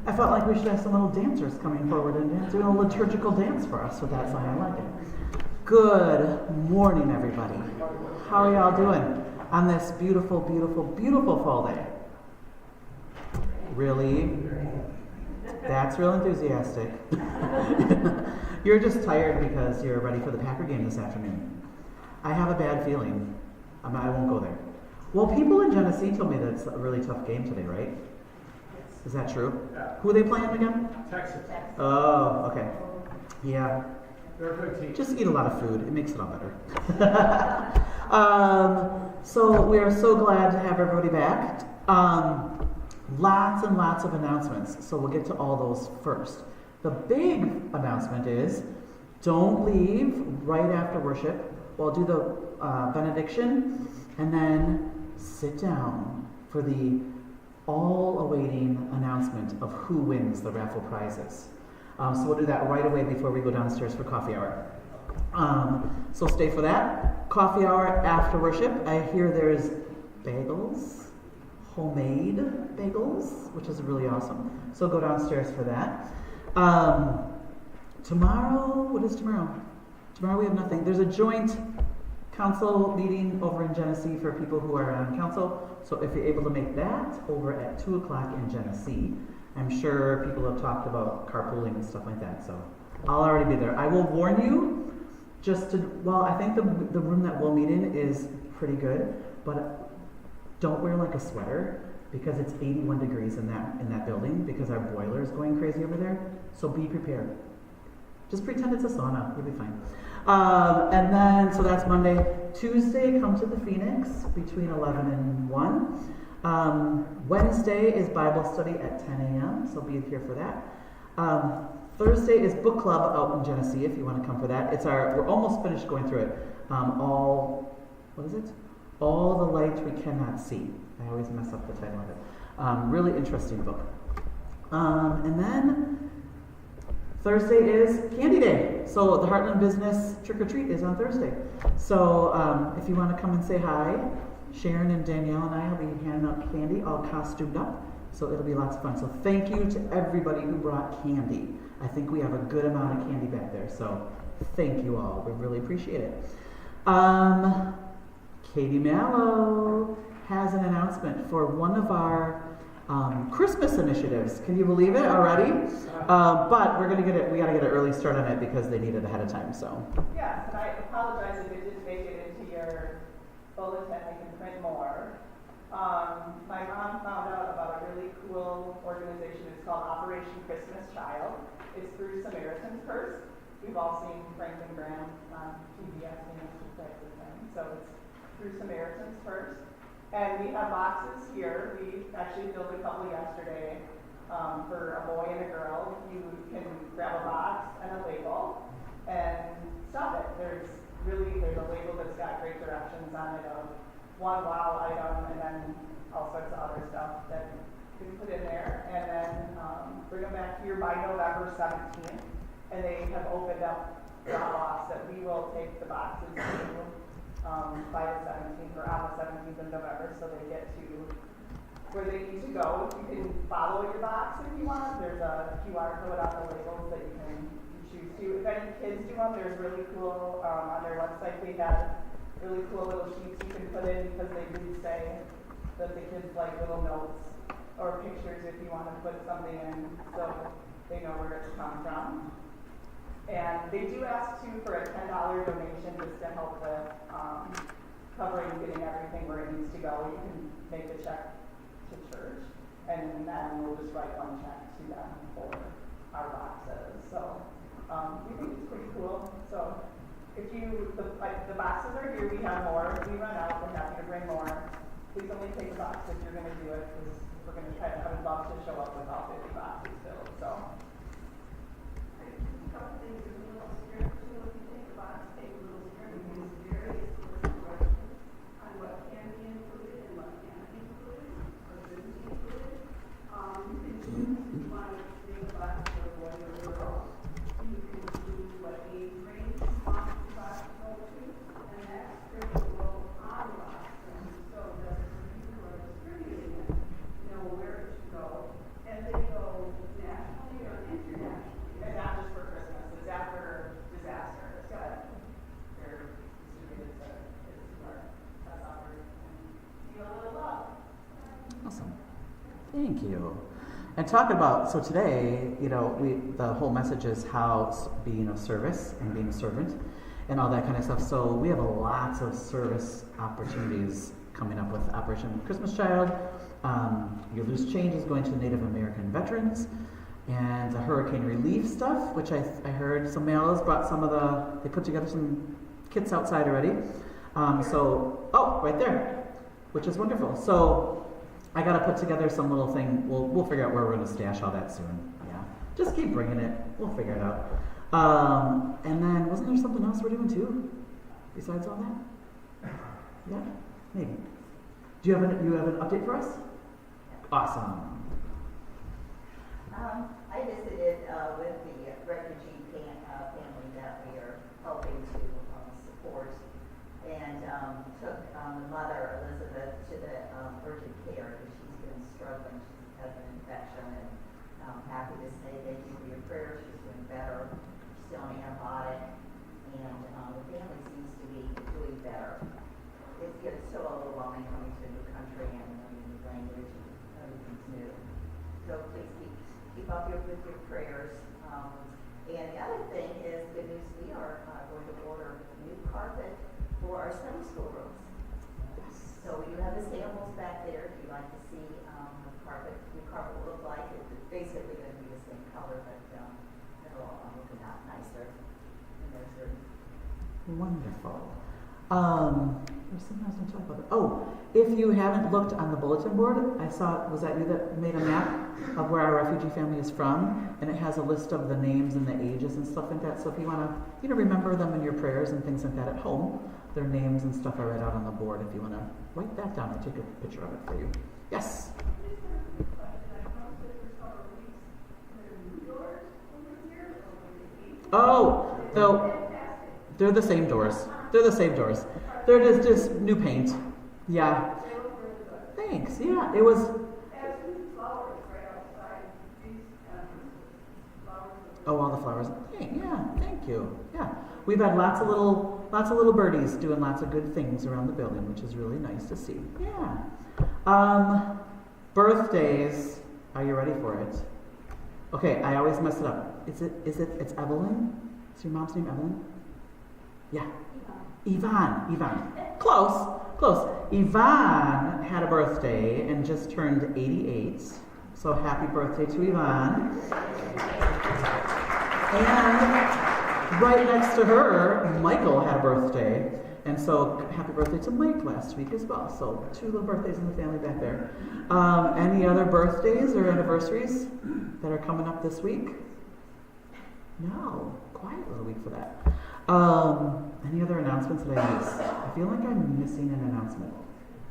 I felt like we should have some little dancers coming forward and doing a liturgical dance for us with that song. I like it. Good morning, everybody. How are y'all doing on this beautiful, beautiful, beautiful fall day? Really? That's real enthusiastic. You're just tired because you're ready for the Packer game this afternoon. I have a bad feeling. I won't go there. Well, people in Genesee told me that it's a really tough game today, right? Is that true? Yeah. Who are they playing again? Texas. Oh, okay. Yeah. They're a good team. Just eat a lot of food. It makes it all better. So we are so glad to have everybody back. Lots and lots of announcements. So we'll get to all those first. The big announcement is don't leave right after worship. We'll do the benediction and then sit down for the all-awaiting announcement of who wins the raffle prizes. So we'll do that right away before we go downstairs for coffee hour. So stay for that. Coffee hour after worship. I hear there's bagels, homemade bagels, which is really awesome. So go downstairs for that. Tomorrow, what is tomorrow? Tomorrow we have nothing. There's a joint council meeting over in Genesee for people who are on council. So if you're able to make that over at 2 o'clock in Genesee, I'm sure people have talked about carpooling and stuff like that. So I'll already be there. I will warn you I think the room that we'll meet in is pretty good, but don't wear like a sweater because it's 81 degrees in that building because our boiler is going crazy over there. So be prepared. Just pretend it's a sauna. You'll be fine. And then, so that's Monday. Tuesday, come to the Phoenix between 11 and 1. Wednesday is Bible study at 10 a.m., so be here for that. Thursday is book club out in Genesee if you want to come for that. We're almost finished going through it. All the light we cannot see. I always mess up the title of it. Really interesting book. And then Thursday is Candy Day. So the Heartland Business Trick or Treat is on Thursday. So if you want to come and say hi, Sharon and Danielle and I will be handing out candy, all costumed up. So it'll be lots of fun. So thank you to everybody who brought candy. I think we have a good amount of candy back there. So thank you all. We really appreciate it. Katie Mallow has an announcement for one of our Christmas initiatives. Can you believe it already? But we got to get an early start on it because they need it ahead of time. So yes, and I apologize if it didn't make it into your bulletin. I can print more. My mom found out about a really cool organization. It's called Operation Christmas Child. It's through Samaritan's Purse. We've all seen Franklin Graham on PBS and those types of things. So it's through Samaritan's Purse. And we have boxes here. We actually filled a couple yesterday for a boy and a girl. You can grab a box and a label and stuff it. There's a label that's got great directions on it of one wow item and then all sorts of other stuff that you can put in there. And then bring them back here by November 17th. And they have opened up drop-offs that we will take the boxes to by the 17th or on the 17th of November, so they get to where they need to go. You can follow your box if you want. There's a QR code on the labels that you can choose to. If any kids do them, there's really cool, on their website they have really cool little sheets you can put in because they do say that the kids like little notes or pictures if you want to put something in so they know where it's come from. And they do ask too for a $10 donation just to help with covering getting everything where it needs to go. You can make a check to church, and then we'll just write one check to them for our boxes. So we think it's pretty cool. So if the boxes are here, we have more. If we run out, we're happy to bring more. Please only take a box if you're going to do it, because we're going to try to. I would love to show up with all 50 boxes filled. So. A couple things are a little scared too. If you take a box, take a little scared because various directions on what can be included and what can't be included or shouldn't be included. You can choose if you want to make a box for a boy or a girl. You can choose what age range you want the box to go to, and that's scribbled on the box. And so that the people who are distributing it know where it should go. And they go And talk about, so today, the whole message is how being of service and being a servant and all that kind of stuff. So we have lots of service opportunities coming up with Operation Christmas Child. Your Loose Change is going to Native American veterans, and the hurricane relief stuff, which I heard some mailers brought they put together some kits outside already. Right there, which is wonderful. So I got to put together some little thing. We'll figure out where we're going to stash all that soon. Yeah, just keep bringing it. We'll figure it out. And then wasn't there something else we're doing too, besides all that? Yeah, maybe. Do you have an update for us? Awesome. I visited with the refugee family that we are helping to support, and took the mother, Elizabeth, to the urgent care because she's been struggling. She's had an infection, and I'm happy to say thank you for your prayers. She's doing better. She's still on antibiotic, and the family seems to be doing better. It's so overwhelming coming to a new country and learning new language and everything's new. So please keep up with your prayers. And the other thing is good news. We are going to order new carpet for our Sunday school rooms. So we do have the samples back there if you'd like to see what new carpet will look like. It's basically going to be the same color, but it'll look a lot nicer. And there's your Wonderful. There's something I was going to talk about. Oh, if you haven't looked on the bulletin board, was that you that made a map of where our refugee family is from? And it has a list of the names and the ages and stuff like that. So if you want to, remember them in your prayers and things like that at home, their names and stuff are right out on the board. If you want to write that down, I'll take a picture of it for you. Yes? Oh, they're the same doors. They're the same doors. They're just new paint. Yeah. Thanks. Yeah, it was. Oh, all the flowers. Yeah, thank you. Yeah, we've had lots of little birdies doing lots of good things around the building, which is really nice to see. Yeah. Birthdays. Are you ready for it? Okay, I always mess it up. It's Evelyn? Is your mom's name Evelyn? Yeah. Yvonne. Close. Yvonne had a birthday and just turned 88. So happy birthday to Yvonne. And right next to her, Michael had a birthday. And so happy birthday to Mike last week as well. So 2 little birthdays in the family back there. Any other birthdays or anniversaries that are coming up this week? No. Quiet little week for that. Any other announcements that I missed? I feel like I'm missing an announcement,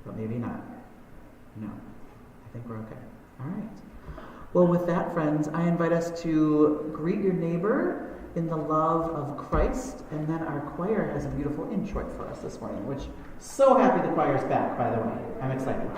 but maybe not. No. I think we're okay. All right. Well, with that, friends, I invite us to greet your neighbor in the love of Christ, and then our choir has a beautiful introit for us this morning, which so happy the choir's back, by the way. I'm excited.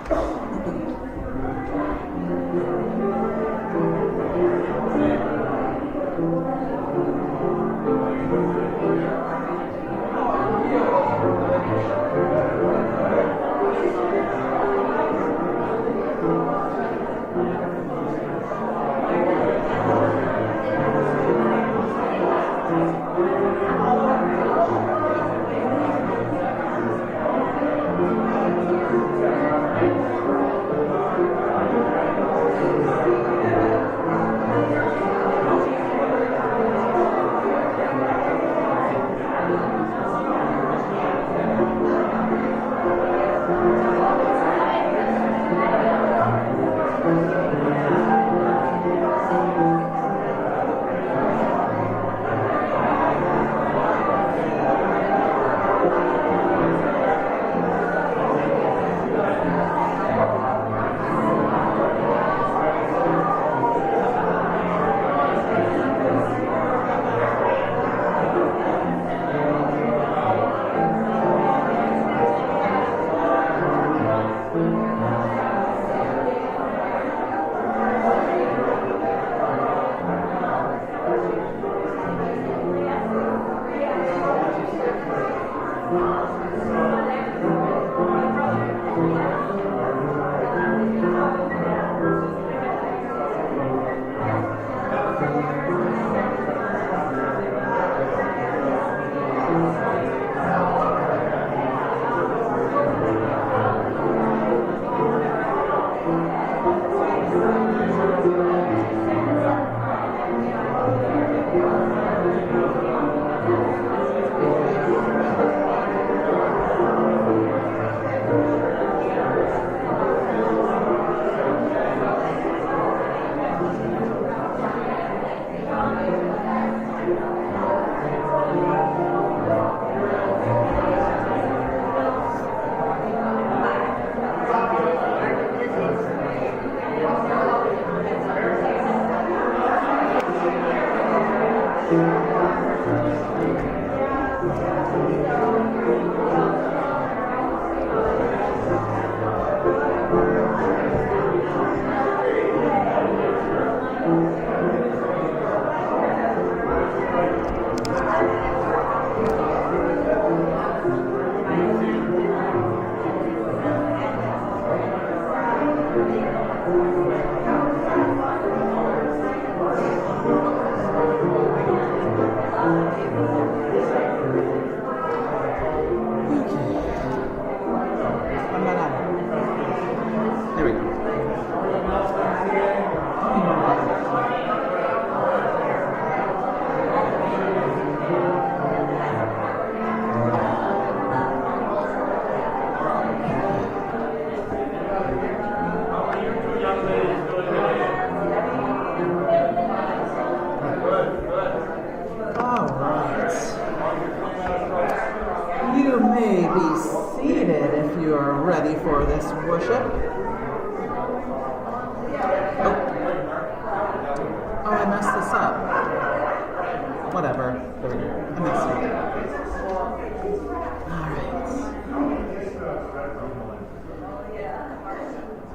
I'm not on it. There we go. All right. You may be seated if you are ready for this worship. Oh, I messed this up. Whatever. There we go. I messed it up.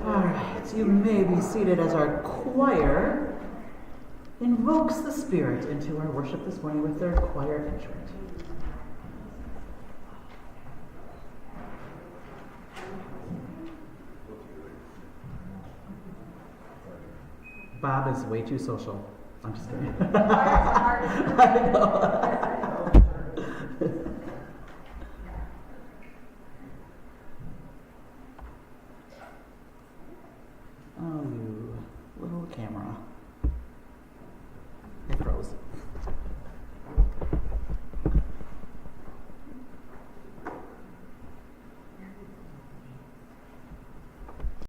All right. You may be seated as our choir invokes the Spirit into our worship this morning with their choir entrant. Bob is way too social. I'm just kidding. I know.